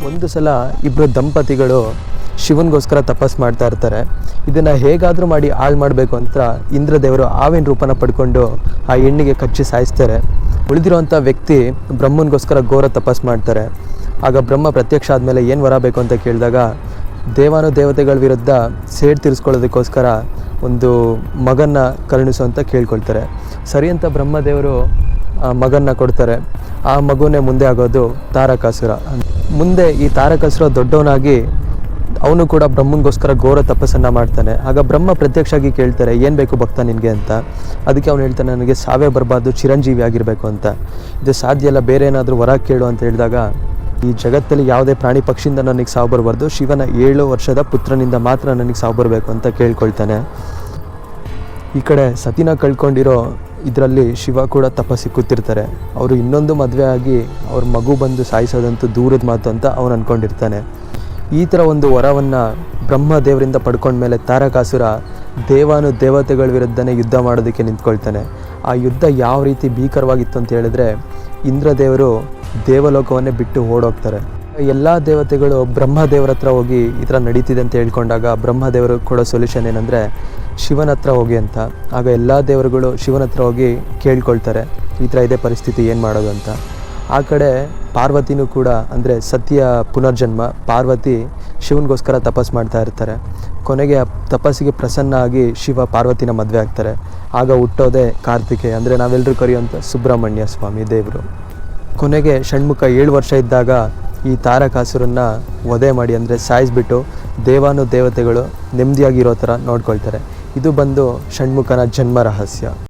ಒಂದು ಸಲ ಇಬ್ಬರು ದಂಪತಿಗಳು ಶಿವನಿಗೋಸ್ಕರ ತಪಸ್ ಮಾಡ್ತಾ ಇರ್ತಾರೆ. ಇದನ್ನು ಹೇಗಾದರೂ ಮಾಡಿ ಹಾಳು ಮಾಡಬೇಕು ಅಂತ ಇಂದ್ರದೇವರು ಆವಿನ ರೂಪನ ಪಡ್ಕೊಂಡು ಆ ಹೆಣ್ಣಿಗೆ ಕಚ್ಚಿ ಸಾಯಿಸ್ತಾರೆ. ಉಳಿದಿರೋಂಥ ವ್ಯಕ್ತಿ ಬ್ರಹ್ಮನಿಗೋಸ್ಕರ ಘೋರ ತಪಸ್ ಮಾಡ್ತಾರೆ. ಆಗ ಬ್ರಹ್ಮ ಪ್ರತ್ಯಕ್ಷ ಆದಮೇಲೆ ಏನು ವರ ಬೇಕು ಅಂತ ಕೇಳಿದಾಗ ದೇವಾನುದೇವತೆಗಳ ವಿರುದ್ಧ ಸೇಡು ತೀರಿಸ್ಕೊಳ್ಳೋದಕ್ಕೋಸ್ಕರ ಒಂದು ಮಗನ್ನ ಕರುಣಿಸು ಅಂತ ಕೇಳ್ಕೊಳ್ತಾರೆ. ಸರಿ ಅಂತ ಬ್ರಹ್ಮದೇವರು ಮಗನ್ನ ಕೊಡ್ತಾರೆ. ಆ ಮಗುನೇ ಮುಂದೆ ಆಗೋದು ತಾರಕಾಸುರ. ಮುಂದೆ ಈ ತಾರಕಾಸುರ ದೊಡ್ಡವನಾಗಿ ಅವನು ಕೂಡ ಬ್ರಹ್ಮನಿಗೋಸ್ಕರ ಘೋರ ತಪಸ್ಸನ್ನು ಮಾಡ್ತಾನೆ. ಆಗ ಬ್ರಹ್ಮ ಪ್ರತ್ಯಕ್ಷವಾಗಿ ಕೇಳ್ತಾರೆ, ಏನು ಬೇಕು ಭಕ್ತ ನಿನಗೆ ಅಂತ. ಅದಕ್ಕೆ ಅವನು ಹೇಳ್ತಾನೆ, ನನಗೆ ಸಾವೇ ಬರಬಾರ್ದು, ಚಿರಂಜೀವಿ ಆಗಿರಬೇಕು ಅಂತ. ಇದು ಸಾಧ್ಯ ಇಲ್ಲ, ಬೇರೆ ಏನಾದರೂ ವರ ಕೇಳು ಅಂತ ಹೇಳಿದಾಗ, ಈ ಜಗತ್ತಲ್ಲಿ ಯಾವುದೇ ಪ್ರಾಣಿ ಪಕ್ಷಿಯಿಂದ ನನಗೆ ಸಾವು ಬರಬಾರ್ದು, ಶಿವನ 7 ವರ್ಷದ ಪುತ್ರನಿಂದ ಮಾತ್ರ ನನಗೆ ಸಾವು ಬರಬೇಕು ಅಂತ ಕೇಳ್ಕೊಳ್ತಾನೆ. ಈ ಕಡೆ ಸತಿನ ಕಳ್ಕೊಂಡಿರೋ ಇದರಲ್ಲಿ ಶಿವ ಕೂಡ ತಪಸ್ಸಿಗೆ ಕೂತಿರ್ತಾರೆ. ಅವರು ಇನ್ನೊಂದು ಮದುವೆ ಆಗಿ ಅವ್ರ ಮಗು ಬಂದು ಸಾಯಿಸೋದಂತೂ ದೂರದ ಮಾತು ಅಂತ ಅವನು ಅಂದ್ಕೊಂಡಿರ್ತಾನೆ. ಈ ಥರ ಒಂದು ವರವನ್ನು ಬ್ರಹ್ಮದೇವರಿಂದ ಪಡ್ಕೊಂಡ್ಮೇಲೆ ತಾರಕಾಸುರ ದೇವಾನುದೇವತೆಗಳ ವಿರುದ್ಧನೇ ಯುದ್ಧ ಮಾಡೋದಕ್ಕೆ ನಿಂತ್ಕೊಳ್ತಾನೆ. ಆ ಯುದ್ಧ ಯಾವ ರೀತಿ ಭೀಕರವಾಗಿತ್ತು ಅಂತ ಹೇಳಿದ್ರೆ, ಇಂದ್ರದೇವರು ದೇವಲೋಕವನ್ನೇ ಬಿಟ್ಟು ಓಡೋಗ್ತಾರೆ. ಎಲ್ಲ ದೇವತೆಗಳು ಬ್ರಹ್ಮದೇವರ ಹತ್ರ ಹೋಗಿ ಈ ಥರ ನಡೀತಿದೆ ಅಂತ ಹೇಳ್ಕೊಂಡಾಗ ಬ್ರಹ್ಮದೇವರು ಕೊಡೋ ಸೊಲ್ಯೂಷನ್ ಏನಂದರೆ ಶಿವನ ಹತ್ರ ಹೋಗಿ ಅಂತ. ಆಗ ಎಲ್ಲ ದೇವರುಗಳು ಶಿವನ ಹತ್ರ ಹೋಗಿ ಕೇಳ್ಕೊಳ್ತಾರೆ, ಈ ಥರ ಇದೇ ಪರಿಸ್ಥಿತಿ, ಏನು ಮಾಡೋದು ಅಂತ. ಆ ಕಡೆ ಪಾರ್ವತಿನೂ ಕೂಡ, ಅಂದರೆ ಸತಿಯ ಪುನರ್ಜನ್ಮ, ಪಾರ್ವತಿ ಶಿವನಿಗೋಸ್ಕರ ತಪಸ್ ಮಾಡ್ತಾ ಇರ್ತಾರೆ. ಕೊನೆಗೆ ಆ ತಪಸ್ಸಿಗೆ ಪ್ರಸನ್ನ ಆಗಿ ಶಿವ ಪಾರ್ವತಿನ ಮದುವೆ ಆಗ್ತಾರೆ. ಆಗ ಹುಟ್ಟೋದೇ ಕಾರ್ತಿಕೇಯ, ಅಂದರೆ ನಾವೆಲ್ಲರೂ ಕರೆಯುವಂಥ ಸುಬ್ರಹ್ಮಣ್ಯ ಸ್ವಾಮಿ ದೇವರು. ಕೊನೆಗೆ ಷಣ್ಮುಖ 7 ವರ್ಷ ಇದ್ದಾಗ ಈ ತಾರಕಾಸುರನ್ನ ವಧೆ ಮಾಡಿ, ಅಂದರೆ ಸಾಯಿಸ್ಬಿಟ್ಟು ದೇವಾನುದೇವತೆಗಳು ನೆಮ್ಮದಿಯಾಗಿರೋ ಥರ ನೋಡ್ಕೊಳ್ತಾರೆ. ಇದು ಬಂದು ಷಣ್ಮುಖನ ಜನ್ಮ ರಹಸ್ಯ.